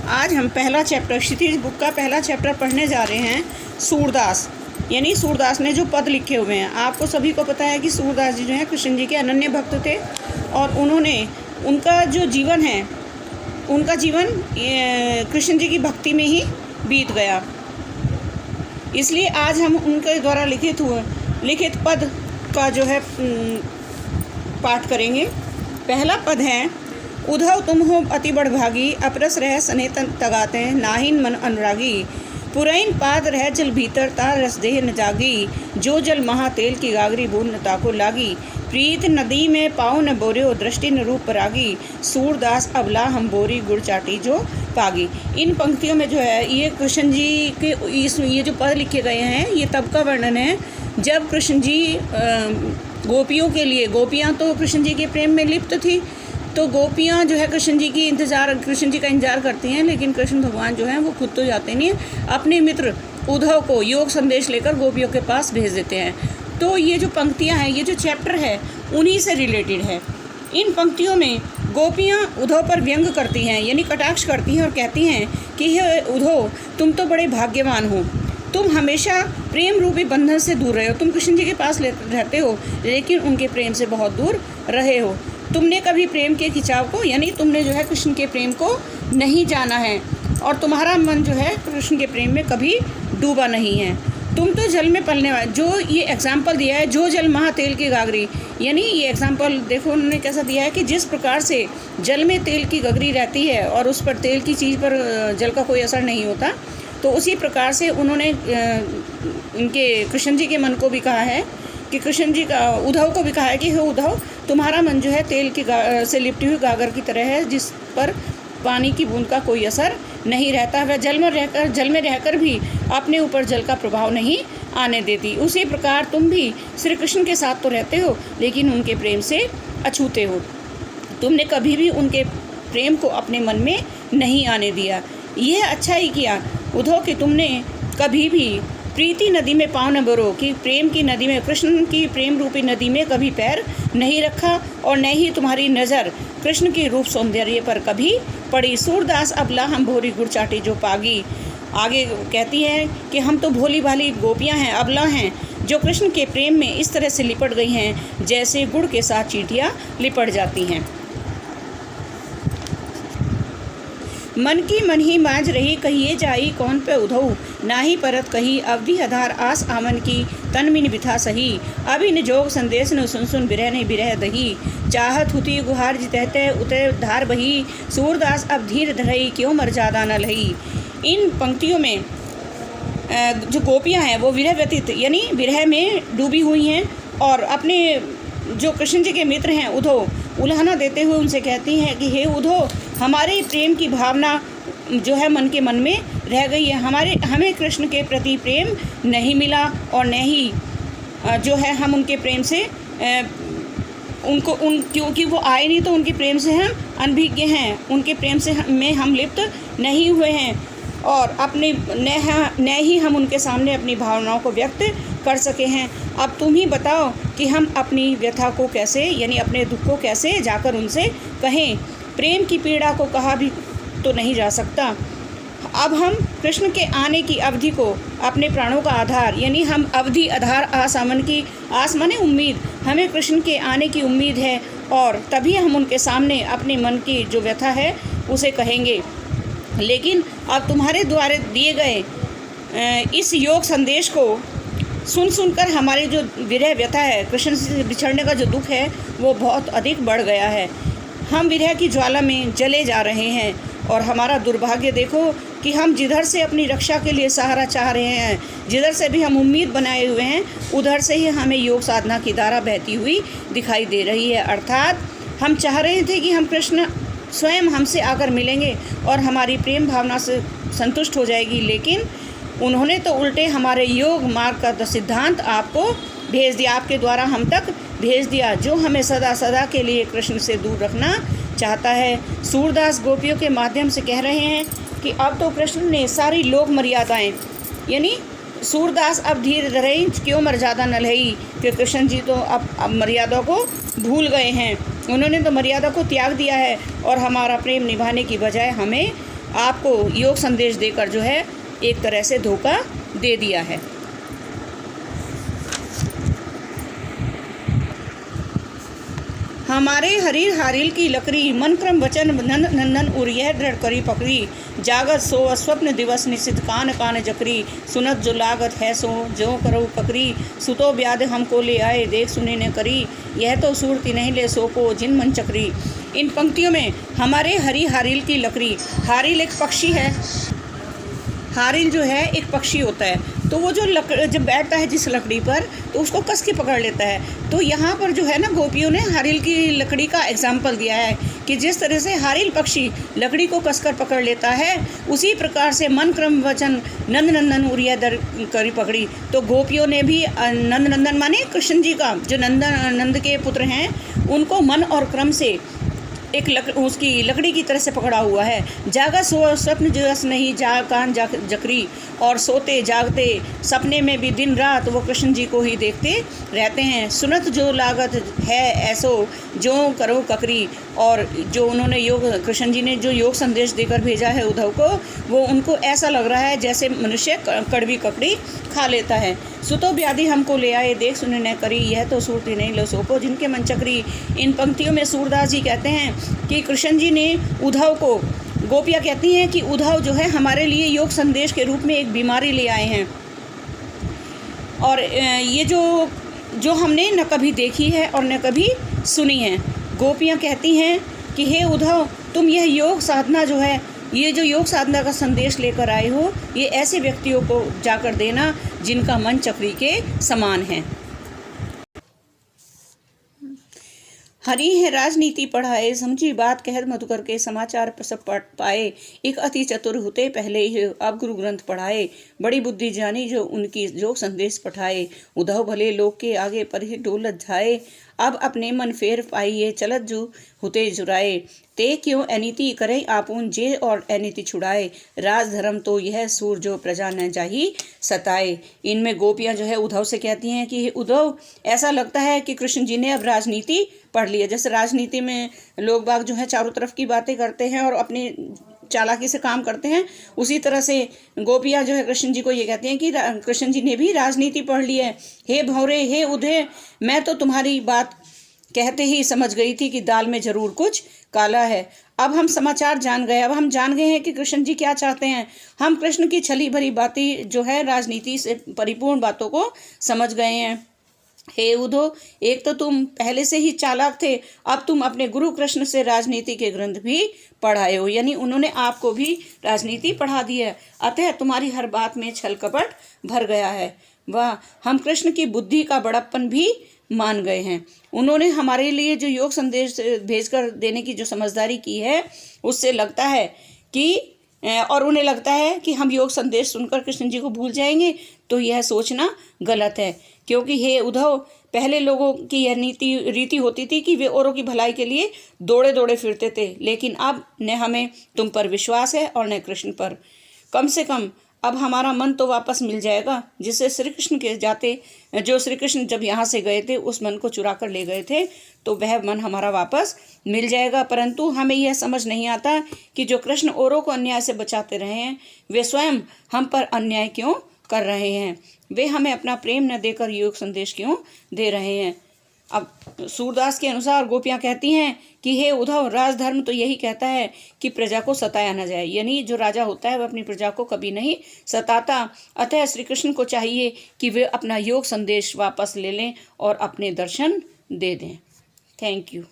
आज हम पहला चैप्टर क्षितिज बुक का पहला चैप्टर पढ़ने जा रहे हैं। सूरदास यानी सूरदास ने जो पद लिखे हुए हैं। आपको सभी को पता है कि सूरदास जी जो हैं कृष्ण जी के अनन्य भक्त थे और उन्होंने उनका जो जीवन है उनका जीवन कृष्ण जी की भक्ति में ही बीत गया। इसलिए आज हम उनके द्वारा लिखित पद का जो है पाठ करेंगे। पहला पद है, उद्धव तुम हो अति बड़भागी, अपरस रह सने तगाते नाहिन मन अनुरागी, पुरैन पाद रह जल भीतर तार रस देह न जागी, जो जल महातेल की गागरी बूंद न ताको लागी, प्रीत नदी में पाँव न बोर्यो दृष्टि न रूप परागी, सूरदास अबला हम बोरी गुड़ चाटी जो पागी। इन पंक्तियों में जो है ये कृष्ण जी के ये जो पद लिखे गए हैं ये तब का वर्णन है जब कृष्ण जी गोपियों के लिए, गोपियाँ तो कृष्ण जी के प्रेम में लिप्त थी, तो गोपियाँ जो है कृष्ण जी का इंतजार करती हैं, लेकिन कृष्ण भगवान जो हैं वो खुद तो जाते नहीं, अपने मित्र उद्धव को योग संदेश लेकर गोपियों के पास भेज देते हैं। तो ये जो पंक्तियाँ हैं, ये जो चैप्टर है उन्हीं से रिलेटेड है। इन पंक्तियों में गोपियाँ उद्धव पर व्यंग करती हैं यानी कटाक्ष करती हैं और कहती हैं कि हे उद्धव, तुम तो बड़े भाग्यवान हो, तुम हमेशा प्रेम रूपी बंधन से दूर रहे हो। तुम कृष्ण जी के पास रहते हो लेकिन उनके प्रेम से बहुत दूर रहे हो। तुमने कभी प्रेम के खिंचाव को यानी तुमने जो है कृष्ण के प्रेम को नहीं जाना है और तुम्हारा मन जो है कृष्ण के प्रेम में कभी डूबा नहीं है। तुम तो जल में पलने वाले, जो ये एग्जाम्पल दिया है, जो जल महातेल की गागरी, यानी ये एग्जाम्पल देखो उन्होंने कैसा दिया है कि जिस प्रकार से जल में तेल की गगरी रहती है और उस पर तेल की चीज़ पर जल का कोई असर नहीं होता, तो उसी प्रकार से उन्होंने इनके कृष्ण जी के मन को भी कहा है कि कृष्ण जी का उद्धव को भी कहा है कि हे उद्धव, तुम्हारा मन जो है तेल की से लिपटी हुई गागर की तरह है जिस पर पानी की बूंद का कोई असर नहीं रहता। वह जल में रहकर भी अपने ऊपर जल का प्रभाव नहीं आने देती। उसी प्रकार तुम भी श्री कृष्ण के साथ तो रहते हो लेकिन उनके प्रेम से अछूते हो। तुमने कभी भी उनके प्रेम को अपने मन में नहीं आने दिया। यह अच्छा ही किया उद्धव कि तुमने कभी भी प्रीति नदी में पाँव न बोरो, कि प्रेम की नदी में, कृष्ण की प्रेम रूपी नदी में कभी पैर नहीं रखा और न ही तुम्हारी नज़र कृष्ण की रूप सौंदर्य पर कभी पड़ी। सूरदास अबला हम भोरी गुड़ चाटी जो पागी। आगे कहती है कि हम तो भोली भाली गोपियाँ हैं, अबला हैं, जो कृष्ण के प्रेम में इस तरह से लिपट गई हैं जैसे गुड़ के साथ चींटियाँ लिपट जाती हैं। मन की मन ही मांझ रही, कहिए जाई कौन पे उधऊ, नाही परत कही अवधि आधार आस आमन की, तन मिन बिथा सही, अभी न जोग संदेश न सुन सुन बिरह नहीं बिरह दही, चाहत हुती गुहार जितहते उतरे धार बही, सूरदास अब धीर धरई क्यों मर ज्यादा न लही। इन पंक्तियों में जो गोपियाँ हैं वो विरह व्यतीत यानी विरह में डूबी हुई हैं और अपने जो कृष्ण जी के मित्र हैं उद्धव, उल्हाना देते हुए उनसे कहती हैं कि हे उद्धव, हमारे प्रेम की भावना जो है मन के मन में रह गई है, हमें कृष्ण के प्रति प्रेम नहीं मिला और न ही जो है हम उनके प्रेम से क्योंकि वो आए नहीं तो उनके प्रेम से हम अनभिज्ञ हैं, उनके प्रेम से में हम लिप्त नहीं हुए हैं और अपने न ही हम उनके सामने अपनी भावनाओं को व्यक्त कर सके हैं। अब तुम ही बताओ कि हम अपनी व्यथा को कैसे यानी अपने दुख को कैसे जाकर उनसे कहें। प्रेम की पीड़ा को कहा भी तो नहीं जा सकता। अब हम कृष्ण के आने की अवधि को अपने प्राणों का आधार यानी हम अवधि आधार आस माने उम्मीद, हमें कृष्ण के आने की उम्मीद है और तभी हम उनके सामने अपने मन की जो व्यथा है उसे कहेंगे। लेकिन अब तुम्हारे द्वारा दिए गए इस योग संदेश को सुनकर हमारी जो विरह व्यथा है, कृष्ण से बिछड़ने का जो दुख है वो बहुत अधिक बढ़ गया है। हम विरह की ज्वाला में जले जा रहे हैं और हमारा दुर्भाग्य देखो कि हम जिधर से अपनी रक्षा के लिए सहारा चाह रहे हैं, जिधर से भी हम उम्मीद बनाए हुए हैं, उधर से ही हमें योग साधना की धारा बहती हुई दिखाई दे रही है। अर्थात हम चाह रहे थे कि हम कृष्ण स्वयं हमसे आकर मिलेंगे और हमारी प्रेम भावना से संतुष्ट हो जाएगी, लेकिन उन्होंने तो उल्टे हमारे योग मार्ग का सिद्धांत आपको भेज दिया, आपके द्वारा हम तक भेज दिया, जो हमें सदा सदा के लिए कृष्ण से दूर रखना चाहता है। सूरदास गोपियों के माध्यम से कह रहे हैं कि अब तो कृष्ण ने सारी लोक मर्यादाएं यानी सूरदास अब धीर धरई क्यों मर्यादा न लही, कि कृष्ण जी तो अब मर्यादा को भूल गए हैं, उन्होंने तो मर्यादा को त्याग दिया है और हमारा प्रेम निभाने की बजाय हमें आपको योग संदेश देकर जो है एक तरह से धोखा दे दिया है। हमारे हरीर हारिल की लकड़ी, मन क्रम वचन नंदन उर यह दृढ़ करी पकड़ी, जागत सो स्वप्न दिवस निशित कान कान जकरी, सुनत जो लागत है सो जो करो ककरी, सुतो व्याध हमको ले आए देख सुने न करी, यह तो सूरती नहीं ले सो को जिन मन चकरी। इन पंक्तियों में हमारे हरी हारिल की लकड़ी, हारिल एक पक्षी है, हारिल जो है एक पक्षी होता है, तो वो जो जब बैठता है जिस लकड़ी पर तो उसको कस के पकड़ लेता है। तो यहाँ पर जो है ना गोपियों ने हारिल की लकड़ी का एग्जाम्पल दिया है कि जिस तरह से हारिल पक्षी लकड़ी को कसकर पकड़ लेता है, उसी प्रकार से मन क्रम वचन नंद नंदन उरिया दर करी पकड़ी। तो गोपियों ने भी नंद नंदन माने कृष्ण जी का जो नंद के पुत्र हैं, उनको मन और क्रम से एक उसकी लकड़ी की तरह से पकड़ा हुआ है। जागा सो स्वप्न जस नहीं जा कान जकरी, और सोते जागते सपने में भी दिन रात वो कृष्ण जी को ही देखते रहते हैं। सुनत जो लागत है ऐसो जो करो ककरी, और जो उन्होंने कृष्ण जी ने जो योग संदेश देकर भेजा है उद्धव को, वो उनको ऐसा लग रहा है जैसे मनुष्य कड़वी ककड़ी खा लेता है। सुतो व्याधि हमको ले आए देख सुने न करी, यह तो सूरती नहीं लो सोको जिनके मन चक्री। इन पंक्तियों में सूरदास जी कहते हैं कि कृष्ण जी ने उद्धव को, गोपियाँ कहती हैं कि उद्धव जो है हमारे लिए योग संदेश के रूप में एक बीमारी ले आए हैं, और ये जो हमने न कभी देखी है और न कभी सुनी है। गोपियाँ कहती हैं कि हे उद्धव, तुम यह योग साधना जो है, ये जो योग साधना का संदेश लेकर आए हो, ये ऐसे व्यक्तियों को जाकर देना जिनका मन चक्री के समान है। हरि है राजनीति पढ़ाए, समझी बात कहत मधुकर के, समाचार सब पढ़ पाए, एक अति चतुर होते पहले ही अब गुरु ग्रंथ पढ़ाए, बड़ी बुद्धि जानी जो उनकी योग संदेश पठाए, उद्धव भले लोग के आगे पर ही डोलत जाए, अब अपने मन फेर पाइए चलत जो होते जुराए, ते क्यों अनीति करें आपून जे और अनीति छुड़ाए, राज धर्म तो यह सूर जो प्रजा न जाही सताए। इनमें गोपियां जो है उद्धव से कहती हैं कि उद्धव, ऐसा लगता है कि कृष्ण जी ने अब राजनीति पढ़ लिया। जैसे राजनीति में लोग बाग जो है चारों तरफ की बातें करते हैं और अपनी चालाकी से काम करते हैं, उसी तरह से गोपियाँ जो है कृष्ण जी को ये कहती हैं कि कृष्ण जी ने भी राजनीति पढ़ ली है। हे भौरे, हे उधे, मैं तो तुम्हारी बात कहते ही समझ गई थी कि दाल में जरूर कुछ काला है। अब हम समाचार जान गए, अब हम जान गए हैं कि कृष्ण जी क्या चाहते हैं। हम कृष्ण की छली भरी बातें जो है राजनीति से परिपूर्ण बातों को समझ गए हैं। हे उद्धव, एक तो तुम पहले से ही चालाक थे, अब तुम अपने गुरु कृष्ण से राजनीति के ग्रंथ भी पढ़ाए हो, यानी उन्होंने आपको भी राजनीति पढ़ा दी है, अतः तुम्हारी हर बात में छल कपट भर गया है। वाह, हम कृष्ण की बुद्धि का बड़प्पन भी मान गए हैं। उन्होंने हमारे लिए जो योग संदेश भेजकर देने की जो समझदारी की है, उससे लगता है कि और उन्हें लगता है कि हम योग संदेश सुनकर कृष्ण जी को भूल जाएंगे, तो यह सोचना गलत है। क्योंकि हे उद्धव, पहले लोगों की यह रीति होती थी कि वे औरों की भलाई के लिए दौड़े दौड़े फिरते थे, लेकिन अब न हमें तुम पर विश्वास है और न कृष्ण पर। कम से कम अब हमारा मन तो वापस मिल जाएगा, जिससे श्री कृष्ण के जाते, जो श्री कृष्ण जब यहाँ से गए थे उस मन को चुरा कर ले गए थे, तो वह मन हमारा वापस मिल जाएगा। परंतु हमें यह समझ नहीं आता कि जो कृष्ण औरों को अन्याय से बचाते रहे हैं, वे स्वयं हम पर अन्याय क्यों कर रहे हैं। वे हमें अपना प्रेम न देकर योग संदेश क्यों दे रहे हैं। अब सूरदास के अनुसार गोपियाँ कहती हैं कि हे उद्धव, राजधर्म तो यही कहता है कि प्रजा को सताया न जाए, यानी जो राजा होता है वह अपनी प्रजा को कभी नहीं सताता। अतः श्री कृष्ण को चाहिए कि वे अपना योग संदेश वापस ले लें और अपने दर्शन दे दें। Thank you.